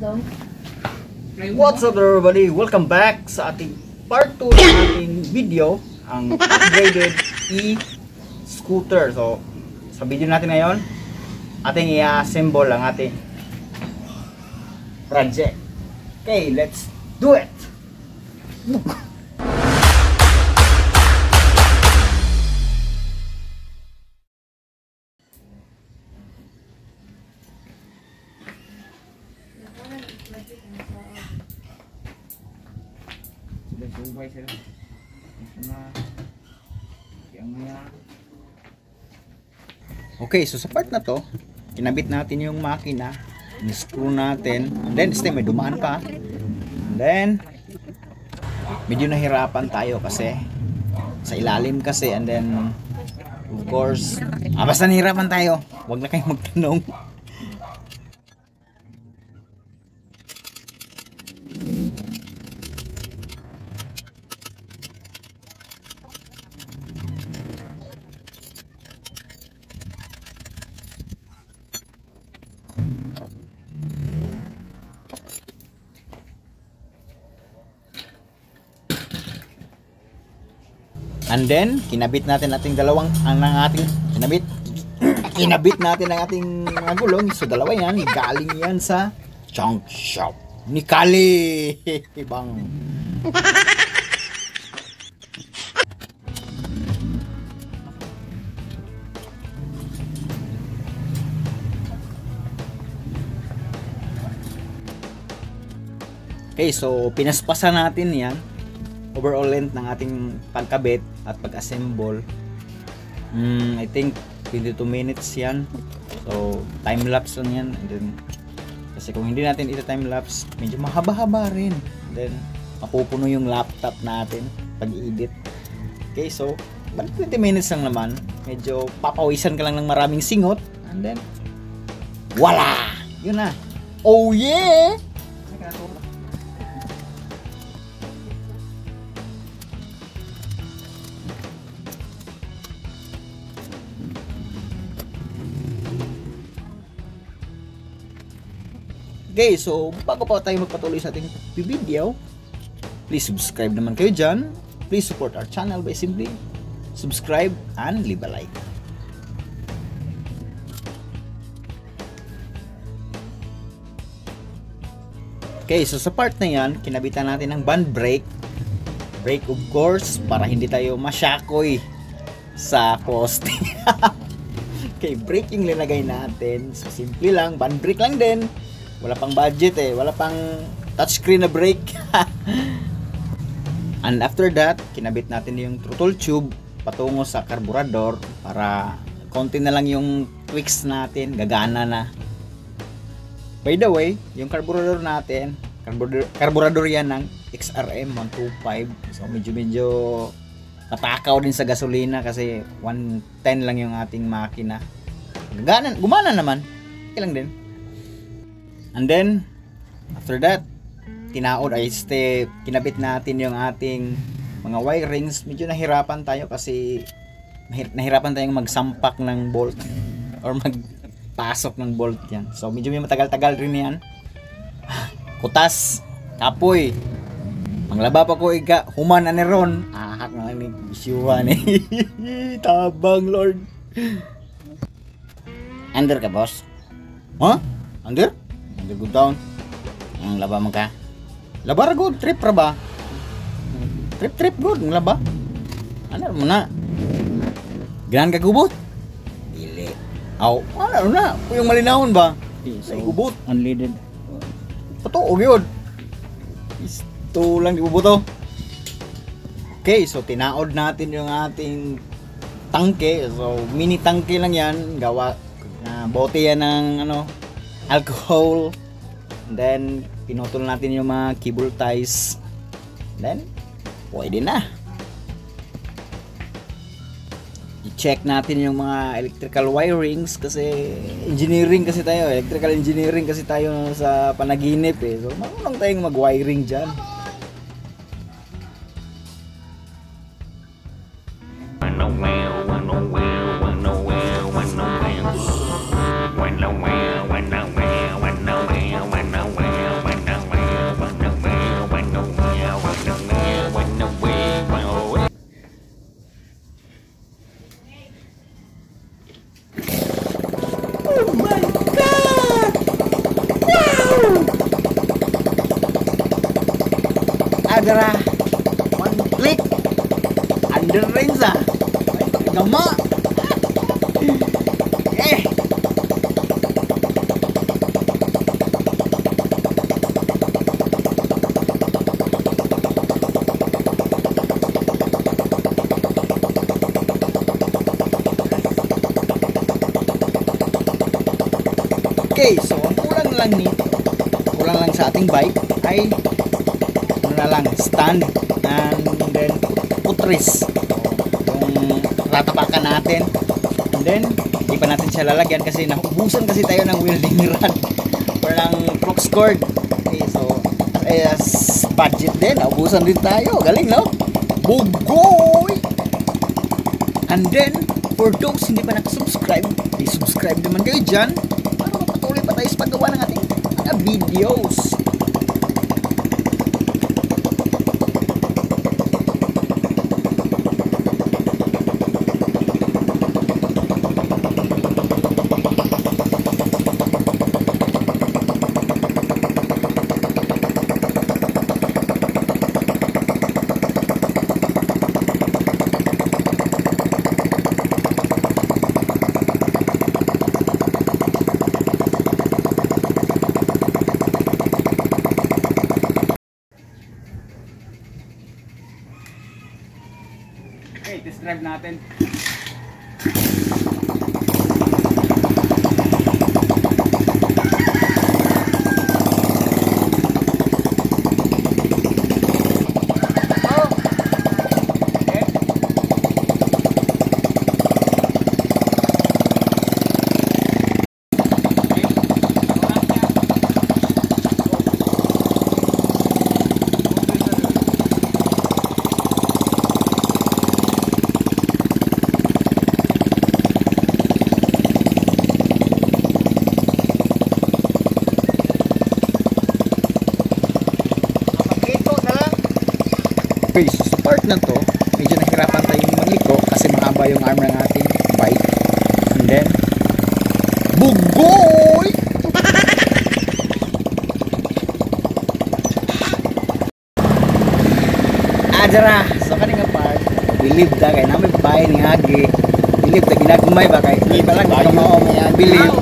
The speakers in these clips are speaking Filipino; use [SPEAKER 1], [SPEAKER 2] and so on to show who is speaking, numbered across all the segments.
[SPEAKER 1] What's up everybody? Welcome back sa ating part 2 ng ating video, ang upgraded e-scooter. So, sa video natin ngayon, ating i-assemble ang ating project. Okay, let's do it! Okay, so sa part na to, kinabit natin yung makina, ni-screw natin, and then may dumaan pa, and then medyo nahirapan tayo kasi sa ilalim kasi, and then of course basta nahirapan tayo, wag na kayong magtanong. And then, kinabit natin ating kinabit natin ang ating mga gulong. So, dalawa yan. Galing yan sa junk shop ni Kali. Bang. Okay, so, pinaspasan natin yan. Overall length ng ating pagkabit at pag-assemble. I think 22 minutes yan. So, time-lapse lang yan. And then, kasi kung hindi natin ito time-lapse, medyo mahaba-haba rin. And then, mapupuno yung laptop natin pag-edit. Okay, so, 20 minutes lang naman. Medyo papawisan ka lang ng maraming singot. And then, wala! Yun na. Oh yeah! Okay, so bago pa tayo magpatuloy sa ating video, please subscribe naman kayo dyan. Please support our channel by simply subscribe and leave a like. Okay, so sa part na yan, kinabitan natin ng band brake. Brake of course, para hindi tayo masyakoy sa poste. Okay, braking linagay natin. So simple lang, band brake lang din. Wala pang budget wala pang touchscreen na brake. And after that, kinabit natin yung throttle tube patungo sa karburador para konti na lang yung tweaks natin, gagana na. By the way, yung karburador natin, karburador yan ng XRM 125. So medyo natakaw din sa gasolina kasi 110 lang yung ating makina. Gumana naman. Okay lang din. And then, after that, kinabit natin yung ating mga wirings. Medyo nahirapan tayo kasi nahirapan tayong magsampak ng bolt or magpasok ng bolt yan. So, medyo may matagal-tagal rin yan. Kutas, kapoy. Manglaba pa ko human na ron. Ahak na lang ni isyuhan Tabang, Lord. Under ka, boss? Huh? Under? Under good down. Ang laba man ka. Laba ra good, trip ra ba? Trip good, ang laba. Ano mo na? Ganan ka gubot? Dili. Aw, ano na? Yung malinawon ba? So, gubot, unleaded. Totoo gyud. Isto lang gubot to. Okay, so tinaod natin yung ating tangke. So, mini tangke lang yan. Gawa na bote yan ng alcohol. And then pinutol natin yung mga cable ties. Then pwede na. I-check natin yung mga electrical wirings kasi electrical engineering kasi tayo sa panaginip So marunong tayong mag-wiring dyan. Adara. One click. Under Renza. Gama. Okay, so ang kulang lang nito, kulang lang sa ating bike ay ano na lang, stand and then putris, yung ratapakan natin, and then hindi pa natin siya lalagyan kasi naubusan kasi tayo ng welding rod or ng flux cord. Okay, so as budget din, naubusan din tayo, galing no? Bugoy! And then for those hindi pa nakasubscribe, i-subscribe naman kayo dyan para mapatuloy pa tayo sa paggawa ng ating mga videos. Okay, test drive natin. Okay, so sa part na to, medyo nahirapan tayong magliko kasi mahaba yung arm ng ating bike. And then, bugoy! Adara! So kanina part, believe da kay namin bahay ni Hagi. Believe da ginagumay ba kay iba lang ka mao mo believe.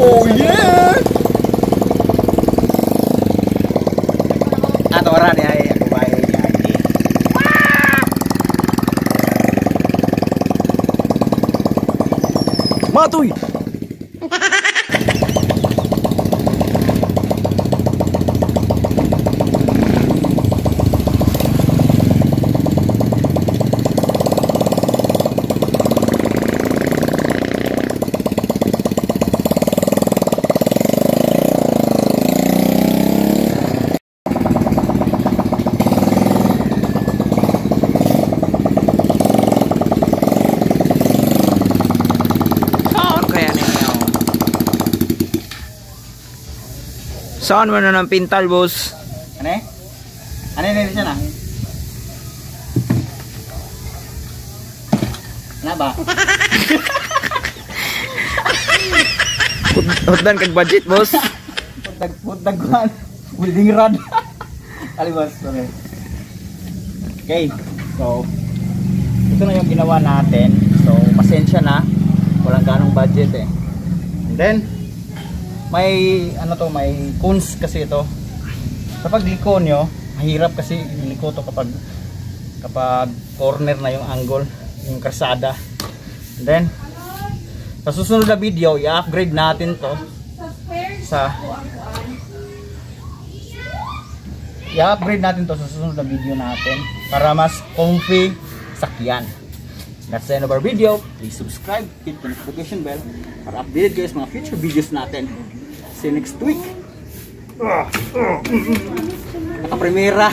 [SPEAKER 1] Oh yeah! Ato ra ni ay ako bahay ni Hagi. Matoy!
[SPEAKER 2] Saan mo na ng pintal, boss?
[SPEAKER 1] Ano eh? Ano yun siya na? Ano ba?
[SPEAKER 2] Hutdan kag budget, boss.
[SPEAKER 1] Putagkuhan. Welding rod. Ali boss, sorry. Okay, so ito na yung ginawa natin. So pasensya na, walang ganong budget eh. And then may ano to, may cons kasi ito. Kapag liko nyo, mahirap kasi liko to kapag corner na yung angle, yung karsada. And then sa susunod na video, i-upgrade natin to sa susunod na video natin para mas comfy sakyan. That's the end of our video. Please subscribe, hit the notification bell para updated kayo sa mga future videos natin. See you next week. Naka-primera.